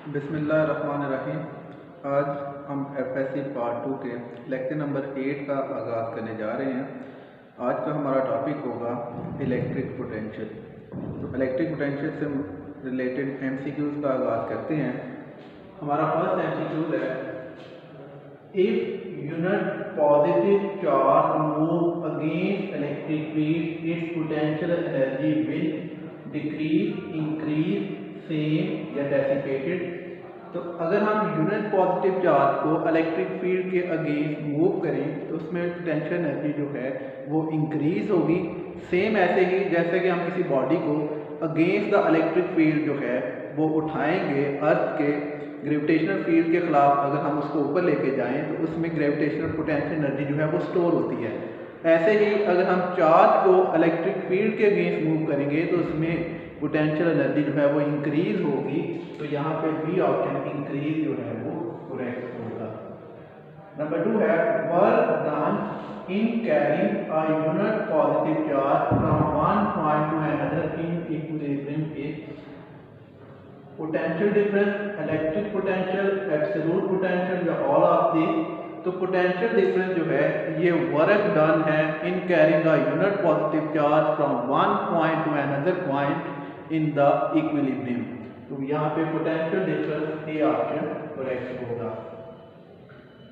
बिस्मिल्लाहिर्रहमानिर्रहीम। आज हम एफएससी पार्ट 2 के लेक्चर नंबर 8 का आगाज़ करने जा रहे हैं। आज का हमारा टॉपिक होगा इलेक्ट्रिक पोटेंशियल। तो इलेक्ट्रिक पोटेंशियल से रिलेटेड एमसीक्यूज़ का आगाज़ करते हैं। हमारा फर्स्ट एमसीक्यूज़ है, if unit positive charge move against electric field it's potential energy will decrease, increase, same या डेसिपेटेड। तो अगर हम यूनिट पॉजिटिव चार्ज को इलेक्ट्रिक फील्ड के अगेंस्ट मूव करें तो उसमें पोटेंशियल एनर्जी जो है वो इंक्रीज होगी। सेम ऐसे ही जैसे कि हम किसी बॉडी को अगेंस्ट द इलेक्ट्रिक फील्ड जो है वो उठाएंगे, अर्थ के ग्रेविटेशनल फील्ड के खिलाफ अगर हम उसको ऊपर लेके जाएं तो उसमें ग्रेविटेशनल पोटेंशियल एनर्जी जो है वो स्टोर होती है। ऐसे ही अगर हम चार्ज को इलेक्ट्रिक फील्ड के अगेंस्ट मूव करेंगे तो उसमें पोटेंशियल एनर्जी जो है वो इंक्रीज होगी। तो यहाँ पे बी ऑप्शन इंक्रीज जो है वो करेक्ट होगा। नंबर 2 है, work done in carrying a unit positive charge from one point two another in equilibrium is potential difference, electric potential, absolute potential या ऑल ऑफ दी। तो पोटेंशियल डिफरेंस जो है ये वर्क डन है in carrying a unit positive charge from one point two another point in the equilibrium. तो यहाँ पे potential difference A option correct होगा।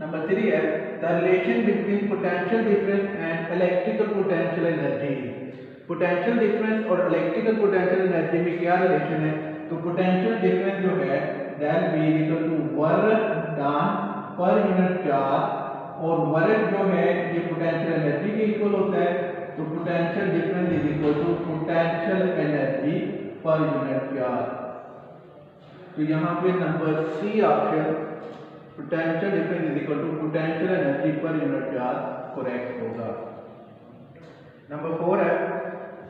नंबर 3 है, the relation between potential difference and electrical potential energy. Potential difference और electrical potential energy में क्या relation है? तो पोटेंशियल डिफरेंस जो है that be equal to work done per unit charge, और वर्क जो है ये पोटेंशियल एनर्जी के इक्वल होता है। तो potential difference is equal to potential energy per unit charge. तो यहाँ पे number C option potential difference is equal to potential energy per unit charge correct होगा। नंबर 4 है,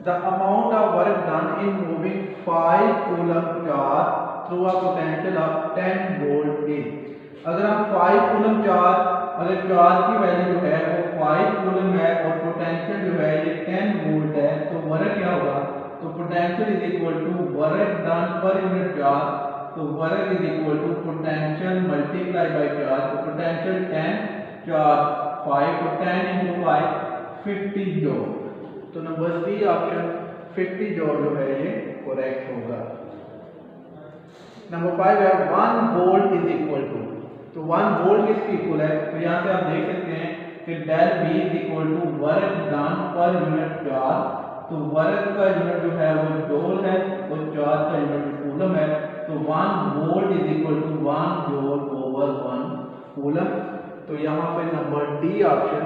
the amount of work done in moving 5 coulomb charge through a potential of 10 volt is। अगर हम 5 coulomb charge, अगर charge की value जो है वो 5 coulomb है और पोटेंशियल जो है ये 10 वोल्ट है, तो वर्क क्या होगा? तो potential is equal to work done per unit charge. तो work is equal to potential multiply by charge. तो पोटेंशियल 10 चार्ज 5, तो 10 into 5 50 जूल। तो नंबर सी ऑप्शन 50 जूल जो है ये करेक्ट होगा। नंबर 5 है, 1 वोल्ट इज इक्वल टू। तो 1 वोल्ट किसके इक्वल है? तो यहाँ से आप देख सकते हैं कि del B is equal to work done per unit charge. तो वर्क का यूनिट जो है वो जूल है और चार्ज का यूनिट कूलम है। तो 1 volt is equal to 1 joule over 1 coulomb. तो यहाँ पे number D option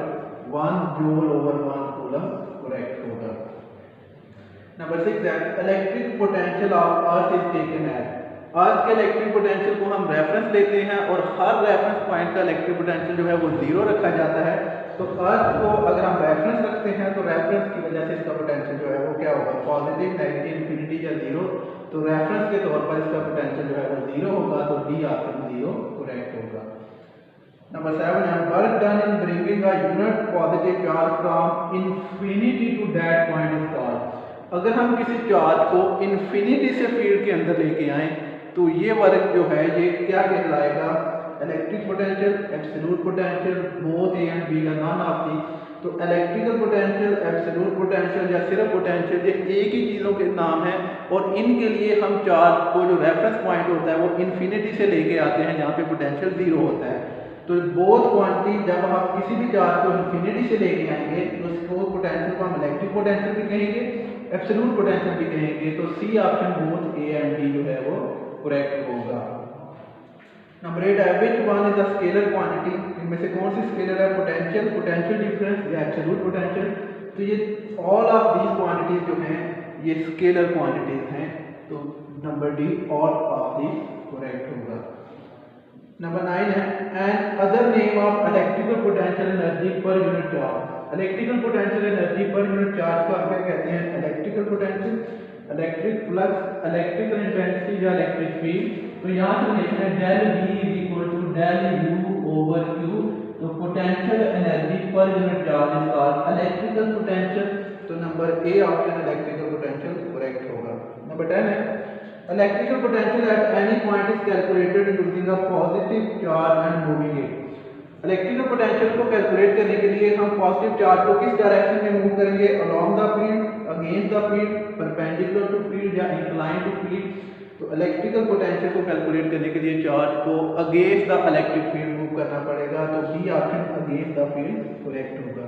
1 joule over 1 coulomb correct होगा। नंबर 6 है, electric potential of earth is taken as. Earth के इलेक्ट्रिक पोटेंशियल को हम रेफरेंस लेते हैं और हर रेफरेंस पॉइंट का इलेक्ट्रिक पोटेंशियल जो है वो 0 रखा जाता है। तो अर्थ को अगर हम रेफरेंस रखते हैं तो रेफरेंस की वजह से इसका पोटेंशियल जो है वो क्या होगा? पॉजिटिव, नेगेटिव, इंफिनिटी या 0। तो रेफरेंस के तौर पर इसका पोटेंशियल जो है वो 0 होगा। तो डी ऑप्शन 0 करेक्ट होगा। नंबर 7 है, work done in bringing a unit positive charge from infinity to that point is called. अगर हम किसी चार्ज को इंफिनिटी से फील्ड के अंदर लेके आए तो ये वर्क जो है ये क्या कहलाएगा? Electric potential, absolute potential, both A and B या नॉन ऑफ दी। तो इलेक्ट्रिकल पोटेंशियल, एब्सोल्यूट पोटेंशियल या सिर्फ पोटेंशियल, ये एक ही चीज़ों के नाम हैं और इनके लिए हम चार्ज को जो रेफरेंस पॉइंट होता है वो इन्फिनिटी से लेके आते हैं जहाँ पे पोटेंशियल 0 होता है। तो बोथ क्वांटिटी जब हम किसी भी चार्ज को इन्फिनिटी से लेके आएंगे तो उसको पोटेंशियल को हम इलेक्ट्रिक पोटेंशियल भी कहेंगे, एब्सोल्यूट पोटेंशियल भी कहेंगे। तो C option both A and B जो है वो करेक्ट होगा। नंबर 8 है, which one is a scalar quantity. इनमें से कौन सी स्केलर है? पोटेंशियल, पोटेंशियल डिफरेंस या एब्सोल्यूट पोटेंशियल। तो ये ऑल ऑफ दीज क्वांटिटीज जो हैं ये स्केलर क्वांटिटीज हैं। तो number D all of these correct होगा। नंबर 9 है, and other name of electrical potential energy per unit charge. Electrical potential energy per unit charge को हम क्या कहते हैं? Electrical potential, electric flux, electrical intensity या इलेक्ट्रिक फील्ड। तो यहाँ से रिलेशन है del B is equal to del U over Q. तो potential energy per unit charge is called electrical potential. तो number A option electrical potential correct होगा। Number 10 है, electrical potential at any point is calculated using a positive charge and moving it. Electrical potential को calculate करने के लिए हम positive charge को किस डायरेक्शन में मूव करेंगे, along the field, against the field, perpendicular to field या इंक्लाइन टू फील्ड। तो इलेक्ट्रिकल पोटेंशियल को कैलकुलेट करने के लिए चार्ज को against the electric field move करना पड़ेगा, तो B option against the field correct होगा।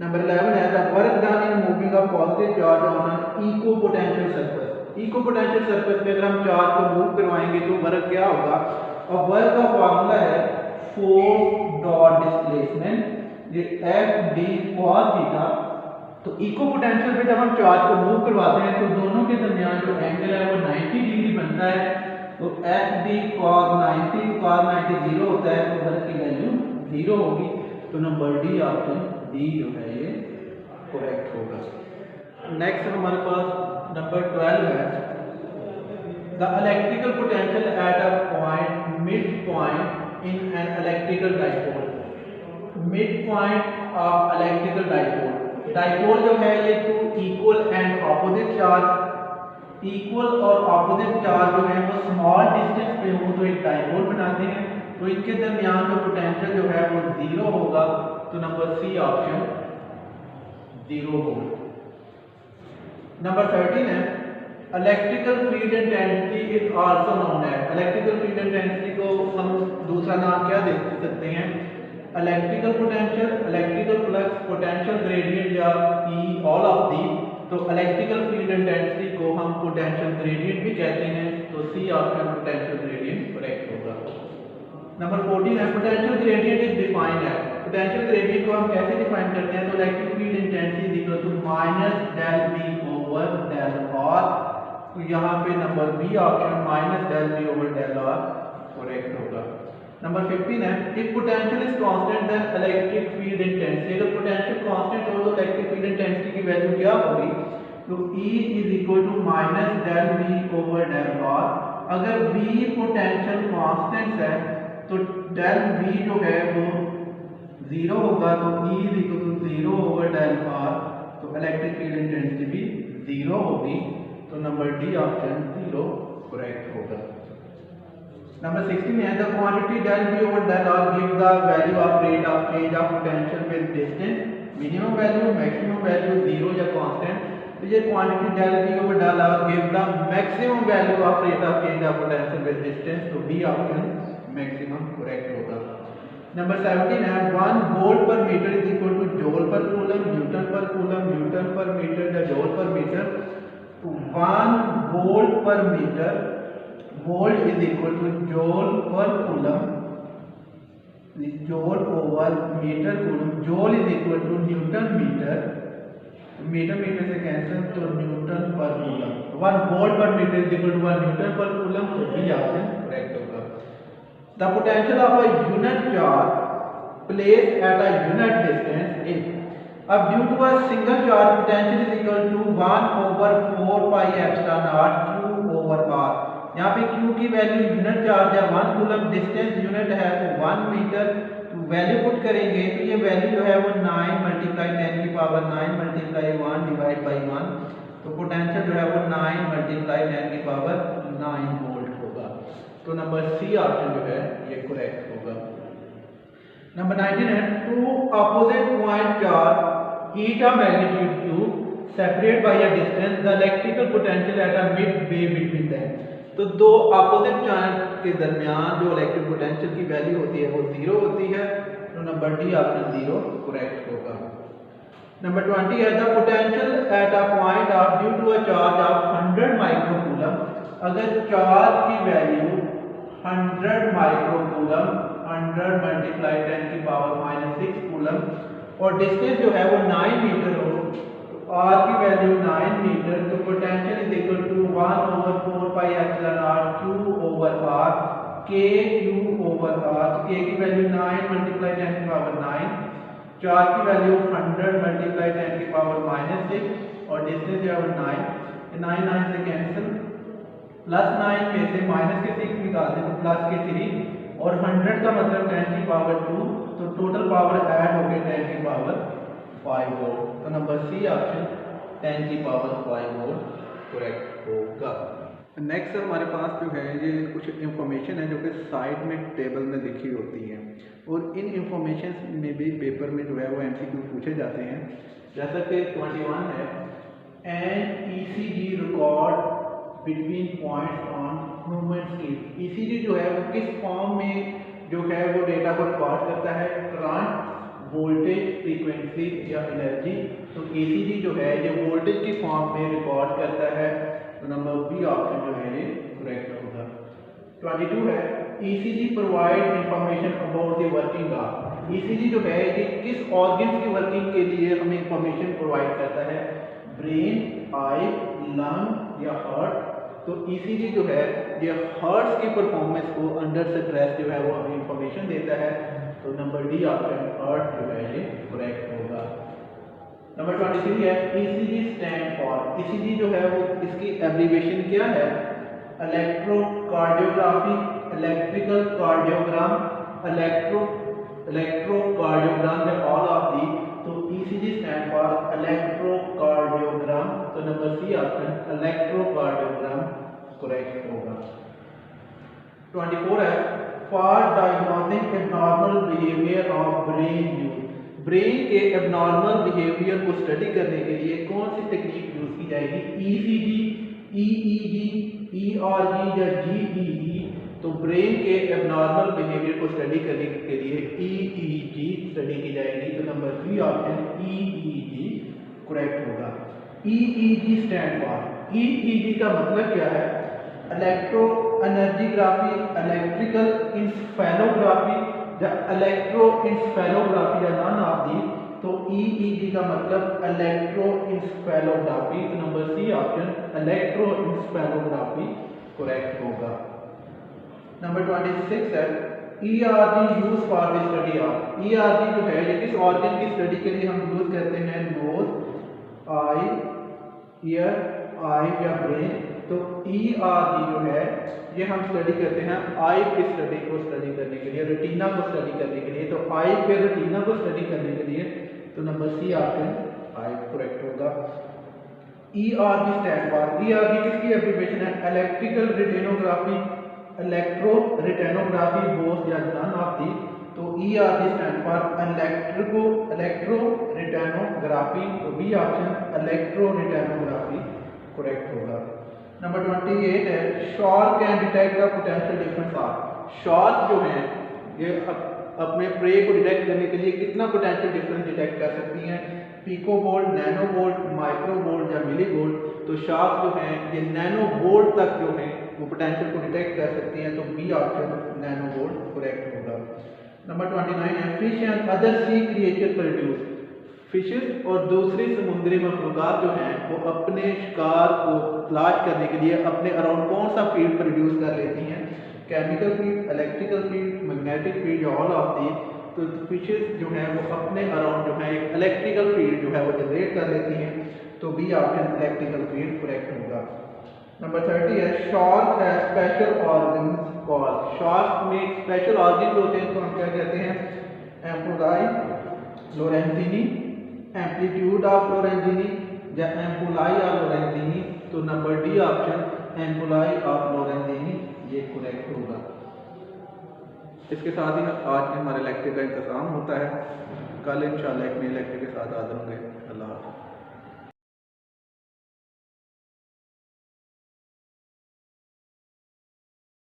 नंबर 11 है the work done in moving a positive charge on an equipotential surface. Equipotential surface पे अगर हम चार्ज को मूव करवाएंगे तो वर्क क्या होगा, और वर्क का फार्मूला है फोर्स डॉट डिस्प्लेसमेंट ये एफ डी कॉस थीटा। तो इको पोटेंशियल पे जब हम चार्ज को मूव करवाते हैं तो दोनों के दरमियान जो एंगल है वो 90 डिग्री बनता है। तो एफ डी कॉस 90 0 होता है, तो वर्क की वैल्यू 0 होगी। तो नंबर डी ऑप्शन डी जो है ये करेक्ट होगा। नेक्स्ट हमारे पास नंबर 12 है the electrical potential at a point mid point in an electrical dipole. Mid point of electrical dipole, dipole जो है ये two equal and opposite charge, equal और ऑपोजिट चार्ज जो है वो स्मॉल डिस्टेंस पे हो तो एक डाइपोल बनाते हैं। तो इनके दरमियान जो पोटेंशियल जो है वो 0 होगा। तो नंबर सी ऑप्शन 0 होगा। नंबर 13 है electrical field intensity is also known as. Electrical field intensity को हम दूसरा नाम क्या दे सकते हैं, electrical potential, electrical flux, potential gradient या ई ऑल ऑफ दी। तो इलेक्ट्रिकल फील्ड इंटेंसिटी को हम पोटेंशियल ग्रेडियंट भी कहते हैं। तो C option potential gradient correct होगा। नंबर 14 है potential gradient is defined as. Potential gradient को हम कैसे डिफाइन करते हैं, तो electric field intensity is equal to minus del B over del R. तो यहाँ पे number B option minus del B over del R correct होगा। नंबर 15 है if potential is constant then electric field intensity. अगर potential constant हो तो electric field intensity की value क्या होगी, तो E is equal to minus del B over del R. अगर B पोटेंशियल कांस्टेंट है तो डेल V जो है वो 0 होगा। तो E is equal to 0 over del R. तो इलेक्ट्रिक फील्ड इंटेंसिटी भी 0 होगी। तो नंबर डी ऑप्शन 0 करेक्ट होगा। नंबर 16 है the quantity del B over del R give the value of rate of change of potential with distance. Minimum value, maximum value, 0 या constant. तो ये quantity del B over del R give the maximum value of rate of change of potential with distance. तो B option maximum correct होगा। Number 17 है 1 volt per metre is equal to joule per coulomb, newton per coulomb, newton per metre या joule per metre. तो 1 volt per metre, volt is equal to joule per coulomb, joule over metre coulomb, joule is equal to newton metre, metre metre से cancel तो newton per coulomb. 1 volt per metre is equal to 1 Newton per coulomb. तो B option correct होगा। The potential of a unit charge placed at a unit distance is. अब due to a single charge potential is equal to 1 over 4 pi epsilon naught q over r। यहाँ पे q की value unit charge है 1 coulomb, distance unit है तो 1 metre. तो value put करेंगे तो ये वैल्यू जो है वो 9 मल्टीप्लाई 10 की पावर 9 मल्टीप्लाई 1 डिवाइड बाई 1। तो पोटेंशियल जो है वो 9 मल्टीप्लाई 10 की पावर 9 वोल्ट होगा। तो नंबर सी ऑप्शन जो है ये करेक्ट होगा। नंबर 19 है two opposite point charge each of magnitude q separate by a distance the electrical potential at a midway between them। तो दो ऑपोजिट चार्ज के दरमियान जो इलेक्ट्रिक पोटेंशियल की वैल्यू होती है वो 0 होती है। तो नंबर डी ऑप्शन 0 करेक्ट होगा। नंबर 20 है the potential at a point of due to a charge of 100 microcoulomb. अगर चार्ज की वैल्यू 100 माइक्रोकूलम, 100 मल्टीप्लाई 10 की पावर -6 कूलम और डिस्टेंस जो है वो 9 मीटर हो, तो r की वैल्यू 9 मीटर। तो potential is equal to 1 over 4 pi epsilon naught q over r, k q over r। तो k की वैल्यू 9 मल्टीप्लाई 10 की पावर 9, चार्ज की वैल्यू 100 मल्टीप्लाई 10 की पावर -6 और डिस्टेंस जो है वो 9। 9 9 से कैंसिल, प्लस 9 में से माइनस के 6 निकाल दें तो प्लस के 3 और 100 का मतलब 10 की पावर 2। तो टोटल पावर ऐड हो गई 10 की पावर 5 वोल्ट। तो नंबर सी ऑप्शन 10 की पावर 5 वोल्ट करेक्ट होगा। नेक्स्ट हमारे पास जो है ये कुछ इंफॉर्मेशन है जो कि साइड में टेबल में लिखी होती है, और इन इंफॉर्मेशन में भी पेपर में जो है वो एमसीक्यू पूछे जाते हैं। जैसा कि 21 है, an ECG record between points on movement scale. ECG जो है वो किस फॉर्म में जो है वो डेटा को रिकॉर्ड करता है, करंट, वोल्टेज, फ्रीक्वेंसी या एनर्जी। तो ईसीजी जो है ये वोल्टेज की फॉर्म में रिकॉर्ड करता है, तो नंबर बी ऑप्शन जो है ये करेक्ट होगा। 22 है, ECG provide information about the working of. ECG जो है ये किस ऑर्गन की वर्किंग के लिए हमें इंफॉर्मेशन प्रोवाइड करता है, ब्रेन, आई, लंग या हार्ट। तो ईसीजी जो है ये हार्ट की परफॉर्मेंस को अंडर स्ट्रेस जो है वो हमें इंफॉर्मेशन देता है, तो नंबर डी ऑप्शन हार्ट जो है ये करेक्ट होगा। नंबर 23 है, ईसीजी स्टैंड फॉर। ईसीजी जो है वो इसकी एब्रीविएशन क्या है, इलेक्ट्रोकार्डियोग्राफी, इलेक्ट्रिकल कार्डियोग्राम, इलेक्ट्रोकार्डियोग्राम या ऑल ऑफ दी। तो ईसीजी स्टैंड फॉर इलेक्ट्रोकार्डियोग्राम, तो number C option electrocardiogram correct होगा। 24 है, for diagnosing abnormal behaviour of brain use. Brain के एबनॉर्मल बिहेवियर को स्टडी करने के लिए कौन सी टेक्निक यूज की जाएगी, ईसीजी, ईईजी, ईआरजी या जीईई। तो ब्रेन के एबनॉर्मल बिहेवियर को स्टडी करने के लिए ईईजी स्टडी की जाएगी, तो number B option EEG correct होगा। ईईजी स्टैंड फॉर, ईईजी का मतलब क्या है, इलेक्ट्रो एनर्जीग्राफी, इलेक्ट्रिकल इंसेफेलोग्राफी या इलेक्ट्रो इंसेफेलोग्राफी या नन ऑफ दी। तो ईईजी का मतलब इलेक्ट्रो इंसेफेलोग्राफी, तो number C option electro encephalography correct होगा। नंबर 26 है, ERG use for the study of. ERG जो है ये किस ऑर्गन की स्टडी के लिए हम यूज करते हैं, नोज, आई, ईयर, आई या ब्रेन। तो ईआरजी जो है ये हम स्टडी करते हैं आई की स्टडी को स्टडी करने के लिए, रेटिना को स्टडी करने के लिए। तो आई पे रेटिना को स्टडी करने के लिए, तो number C option eye correct होगा। ईआरजी स्टैंड फॉर, ईआरजी किसकी एब्रीविएशन है, electrical retinography, electroretinography, both या नन ऑफ दी। तो ERG stand for electroretinography, तो B option electroretinography correct होगा। नंबर 28 है, shark can detect the potential difference of. Shark जो है ये अपने प्रे को डिटेक्ट करने के लिए कितना पोटेंशियल डिफरेंस डिटेक्ट कर सकती हैं, picovolt, nanovolt, microvolt या मिली वोल्ट। तो शार्क जो है ये नैनो वोल्ट तक जो है वो पोटेंशियल को डिटेक्ट कर सकती हैं, तो B option nanovolt correct होगा। नंबर 29 है, fish and other sea creature produce. Fishes और दूसरी समुद्री मखलूक़ात जो हैं वो अपने शिकार को तलाश करने के लिए अपने अराउंड कौन सा फील्ड प्रोड्यूस कर लेती हैं, chemical field, electrical field, magnetic field या ऑल ऑफ दी। तो फिशेस जो हैं वो अपने अराउंड जो है एक इलेक्ट्रिकल फील्ड जो है वो जनरेट कर लेती हैं, तो B option electrical field correct होगा। नंबर 30 है, शार्क है स्पेशल ऑर्गन्स कॉल्ड। शार्क में स्पेशल ऑर्गन होते हैं, तो हम क्या कहते हैं, एम्पुलाई, लोरेंजिनी, एम्पलीट्यूड ऑफ लोरेंजिनी या एम्पुलाई ऑफ लोरेंजिनी। तो नंबर डी ऑप्शन एम्पुलाई ऑफ लोरेंजिनी ये करेक्ट होगा। इसके साथ ही आज के हमारे लेक्चर का इंतजाम होता है। कल इंशाल्लाह एक नए लेक्चर के साथ हाजिर होंगे। अल्लाह हाफ़िज़।